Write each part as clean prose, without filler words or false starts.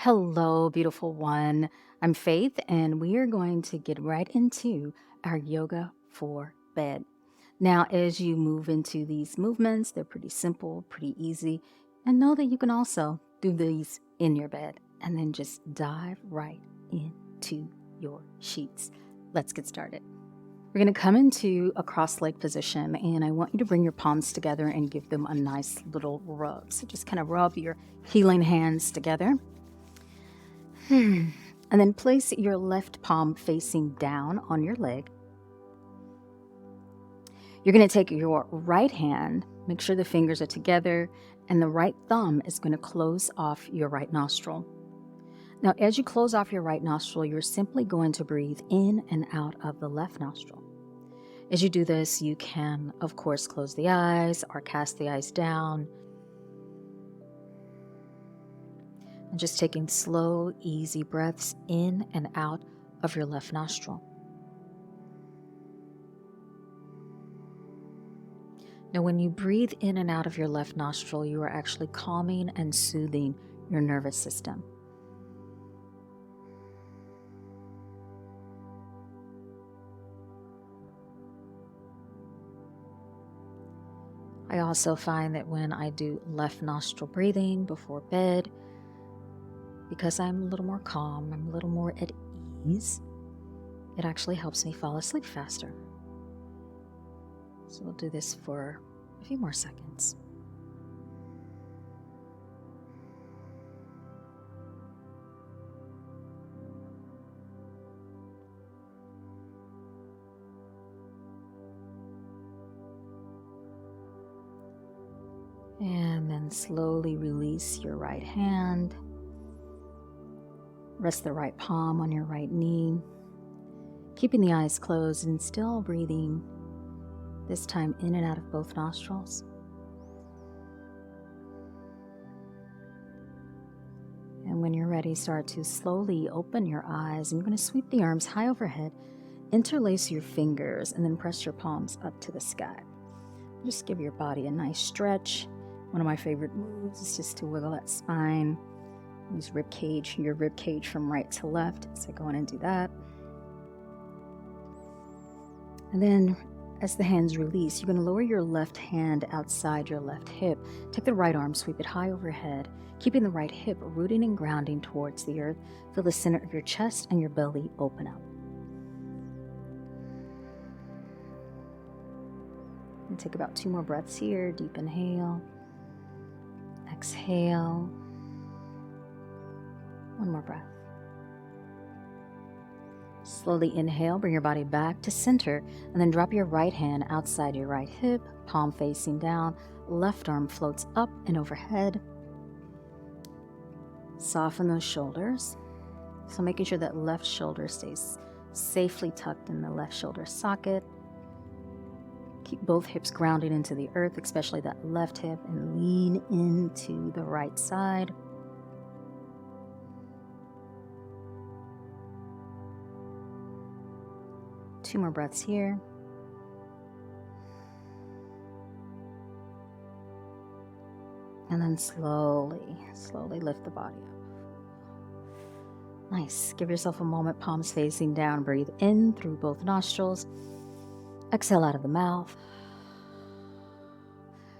Hello, beautiful one. I'm Faith, and we are going to get right into our yoga for bed. Now, as you move into these movements, they're pretty simple, pretty easy, and know that you can also do these in your bed and then just dive right into your sheets. Let's get started. We're going to come into a cross-legged position, and I want you to bring your palms together and give them a nice little rub. So just kind of rub your healing hands together. And then place your left palm facing down on your leg. You're going to take your right hand, make sure the fingers are together, and the right thumb is going to close off your right nostril. Now, as you close off your right nostril, you're simply going to breathe in and out of the left nostril. As you do this, you can, of course, close the eyes or cast the eyes down. And just taking slow, easy breaths in and out of your left nostril. Now, when you breathe in and out of your left nostril, you are actually calming and soothing your nervous system. I also find that when I do left nostril breathing before bed, because I'm a little more calm, I'm a little more at ease, it actually helps me fall asleep faster. So we'll do this for a few more seconds. And then slowly release your right hand. Rest the right palm on your right knee, keeping the eyes closed and still breathing, this time in and out of both nostrils. And when you're ready, start to slowly open your eyes, and you're going to sweep the arms high overhead, interlace your fingers, and then press your palms up to the sky. Just give your body a nice stretch. One of my favorite moves is just to wiggle that spine. Use your rib cage from right to left. So go on and do that. And then as the hands release, you're going to lower your left hand outside your left hip. Take the right arm, sweep it high overhead, keeping the right hip rooting and grounding towards the earth. Feel the center of your chest and your belly open up. And take about 2 more breaths here. Deep inhale. Exhale. 1 more breath. Slowly inhale, bring your body back to center, and then drop your right hand outside your right hip, palm facing down, left arm floats up and overhead. Soften those shoulders. So making sure that left shoulder stays safely tucked in the left shoulder socket. Keep both hips grounded into the earth, especially that left hip, and lean into the right side. Two more breaths here. And then slowly lift the body up. Nice. Give yourself a moment, palms facing down. Breathe in through both nostrils. Exhale out of the mouth.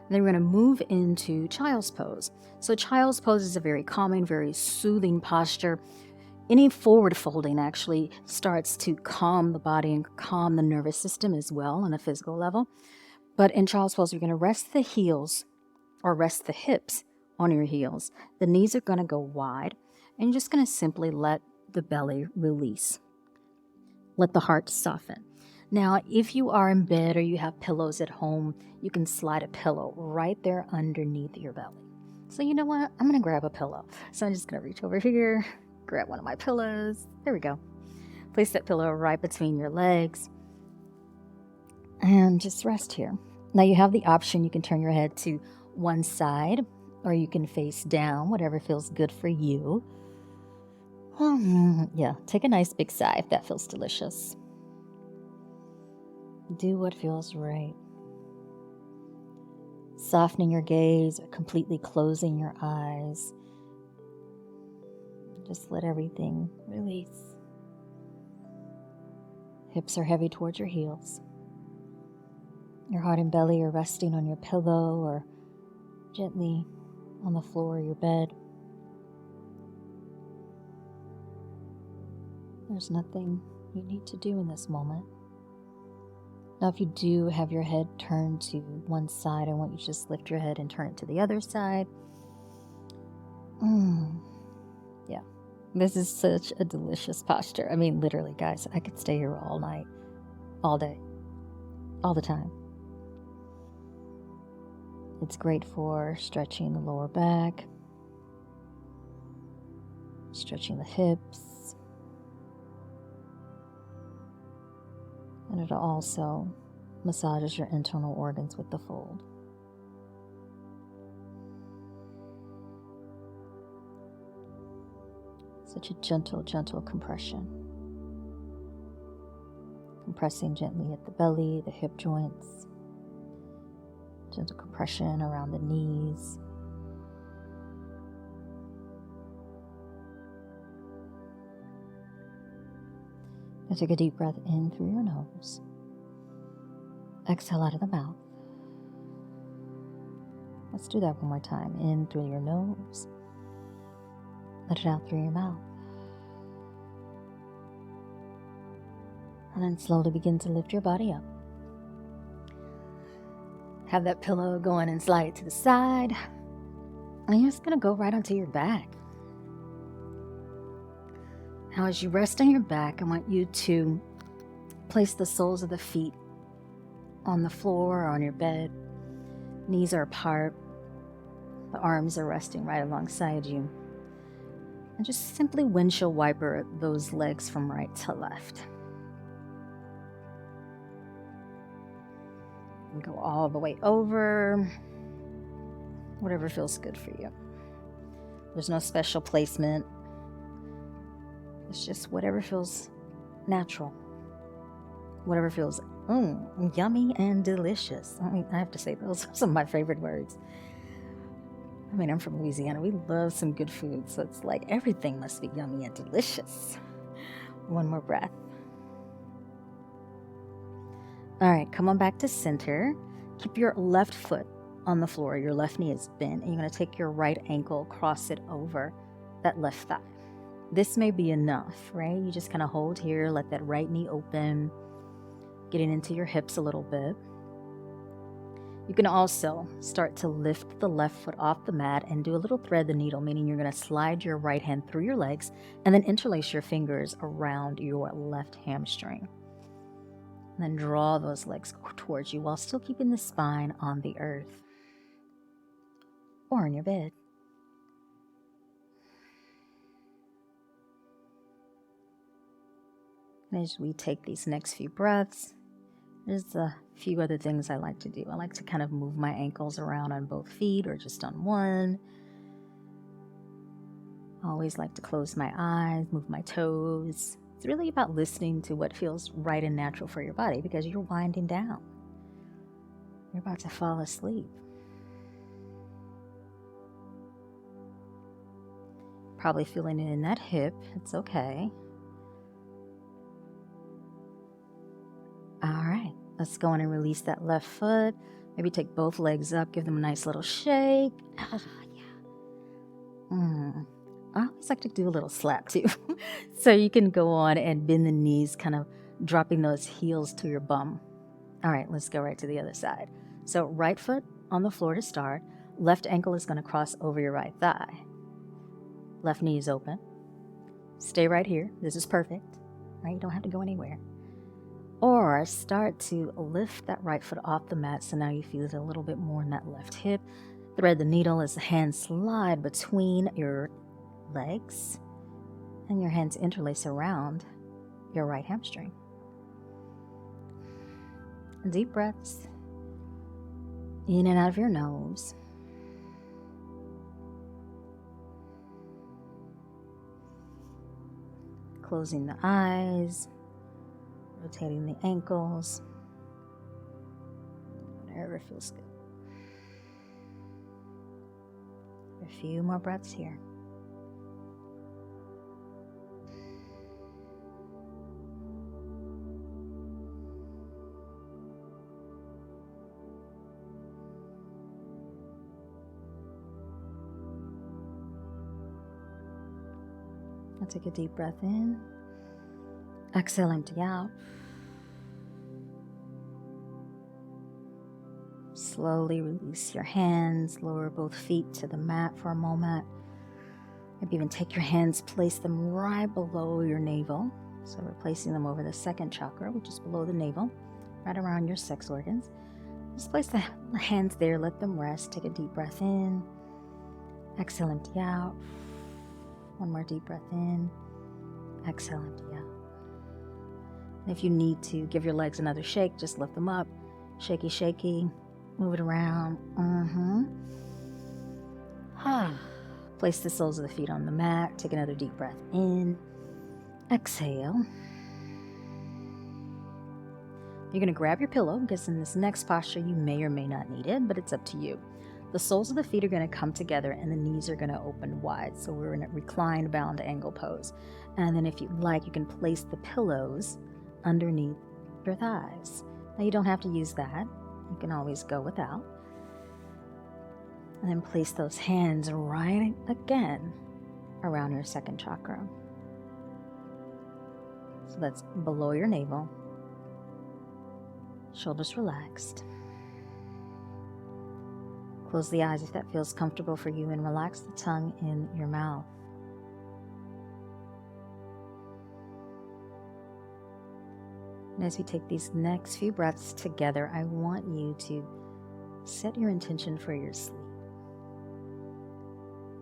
And then we're going to move into child's pose. So child's pose is a very calming, very soothing posture. Any forward folding actually starts to calm the body and calm the nervous system as well on a physical level. But in child's pose, you're going to rest the heels or rest the hips on your heels. The knees are going to go wide, and you're just going to simply let the belly release. Let the heart soften. Now, if you are in bed or you have pillows at home, you can slide a pillow right there underneath your belly. So you know what? I'm going to grab a pillow. So I'm just going to reach over here, grab one of my pillows. There we go. Place that pillow right between your legs and just rest here. Now you have the option. You can turn your head to one side or you can face down, whatever feels good for you. Yeah, take a nice big sigh if that feels delicious. Do what feels right. Softening your gaze or completely closing your eyes. Just let everything release. Hips are heavy towards your heels. Your heart and belly are resting on your pillow or gently on the floor of your bed. There's nothing you need to do in this moment. Now, if you do have your head turned to one side, I want you to just lift your head and turn it to the other side. Yeah, this is such a delicious posture. I mean, literally, guys, I could stay here all night, all day, all the time. It's great for stretching the lower back, stretching the hips, and it also massages your internal organs with the fold. Such a gentle, gentle compression. Compressing gently at the belly, the hip joints. Gentle compression around the knees. Now take a deep breath in through your nose. Exhale out of the mouth. Let's do that one more time. In through your nose. Let it out through your mouth. And then slowly begin to lift your body up. Have that pillow go in and slide it to the side. And you're just going to go right onto your back. Now, as you rest on your back, I want you to place the soles of the feet on the floor or on your bed. Knees are apart. The arms are resting right alongside you. And just simply windshield wiper those legs from right to left. And go all the way over. Whatever feels good for you. There's no special placement. It's just whatever feels natural. Whatever feels yummy and delicious. I have to say, those are some of my favorite words. I mean, I'm from Louisiana. We love some good food. So it's like everything must be yummy and delicious. One more breath. All right, come on back to center. Keep your left foot on the floor. Your left knee is bent. And you're going to take your right ankle, cross it over that left thigh. This may be enough, right? You just kind of hold here, let that right knee open, getting into your hips a little bit. You can also start to lift the left foot off the mat and do a little thread the needle, meaning you're going to slide your right hand through your legs and then interlace your fingers around your left hamstring. And then draw those legs towards you while still keeping the spine on the earth or in your bed. And as we take these next few breaths, there's a few other things I like to do. I like to kind of move my ankles around on both feet or just on one. I always like to close my eyes, move my toes. It's really about listening to what feels right and natural for your body because you're winding down. You're about to fall asleep. Probably feeling it in that hip. It's okay. All right, let's go in and release that left foot. Maybe take both legs up, give them a nice little shake. I always like to do a little slap too. So you can go on and bend the knees, kind of dropping those heels to your bum. All right, let's go right to the other side. So right foot on the floor to start. Left ankle is going to cross over your right thigh. Left knee is open. Stay right here. This is perfect. Right? You don't have to go anywhere. Or start to lift that right foot off the mat so now you feel it a little bit more in that left hip. Thread the needle as the hands slide between your legs and your hands interlace around your right hamstring. Deep breaths in and out of your nose. Closing the eyes. Rotating the ankles, whatever feels good. A few more breaths here. Now take a deep breath in. Exhale, empty out. Slowly release your hands, lower both feet to the mat for a moment. Maybe even take your hands, place them right below your navel. So we're placing them over the second chakra, which is below the navel, right around your sex organs. Just place the hands there, let them rest. Take a deep breath in. Exhale, empty out. One more deep breath in. Exhale, empty out. And if you need to give your legs another shake, just lift them up. Shaky, shaky. Move it around. Place the soles of the feet on the mat. Take another deep breath in. Exhale. You're going to grab your pillow because in this next posture, you may or may not need it, but it's up to you. The soles of the feet are going to come together and the knees are going to open wide. So we're in a reclined bound angle pose. And then if you like, you can place the pillows underneath your thighs. Now you don't have to use that. You can always go without. And then place those hands right again around your second chakra. So that's below your navel. Shoulders relaxed. Close the eyes if that feels comfortable for you and relax the tongue in your mouth. And as we take these next few breaths together, I want you to set your intention for your sleep.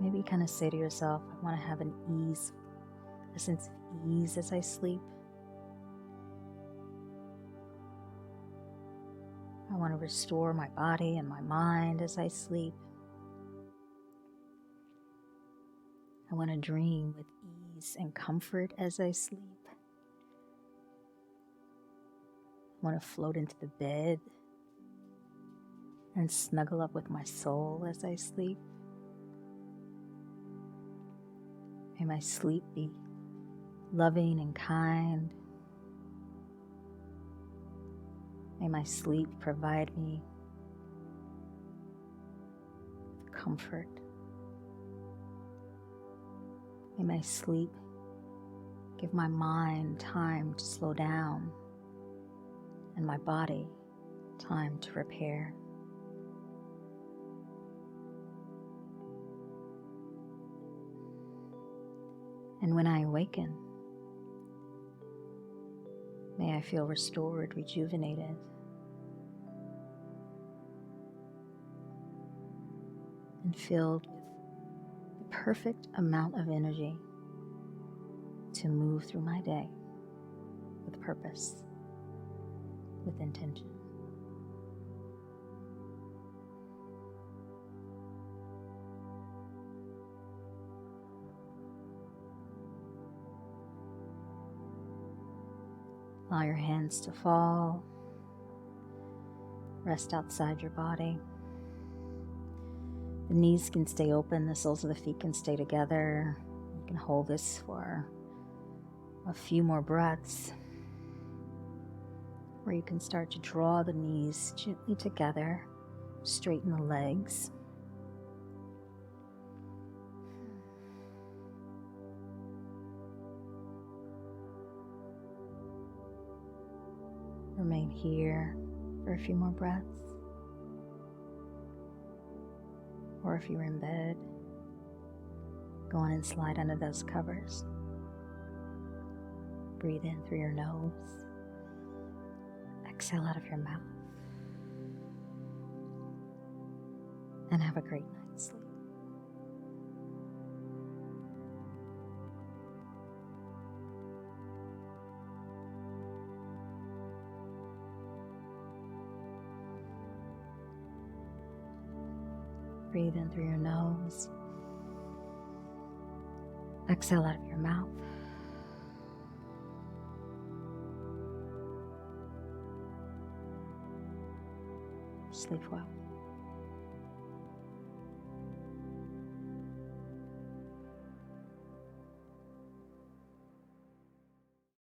Maybe kind of say to yourself, I want to have a sense of ease as I sleep. I want to restore my body and my mind as I sleep. I want to dream with ease and comfort as I sleep. I want to float into the bed and snuggle up with my soul as I sleep. May my sleep be loving and kind. May my sleep provide me comfort. May my sleep give my mind time to slow down and my body time to repair. And when I awaken, may I feel restored, rejuvenated, and filled with the perfect amount of energy to move through my day with purpose, with intention. Allow your hands to fall. Rest outside your body. The knees can stay open, the soles of the feet can stay together. You can hold this for a few more breaths, where you can start to draw the knees gently together, straighten the legs. Remain here for a few more breaths. Or if you're in bed, go on and slide under those covers. Breathe in through your nose. Exhale out of your mouth. And have a great night's sleep. Breathe in through your nose. Exhale out of your mouth. Sleep well.